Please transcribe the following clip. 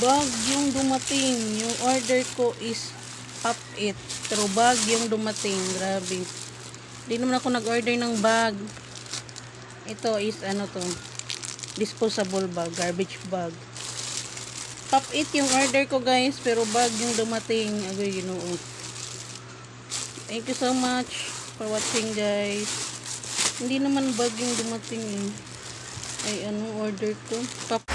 bag yung dumating. Yung order ko is Pop It. Pero bag yung dumating. Grabe. Hindi naman ako nag-order ng bag. Ito is ano to. Disposable bag. Garbage bag. Pop It yung order ko guys. Pero bag yung dumating. Agoy, ginoo. Thank you so much for watching guys. Hindi naman bag yung dumating eh. Ay, anong order ko? Pop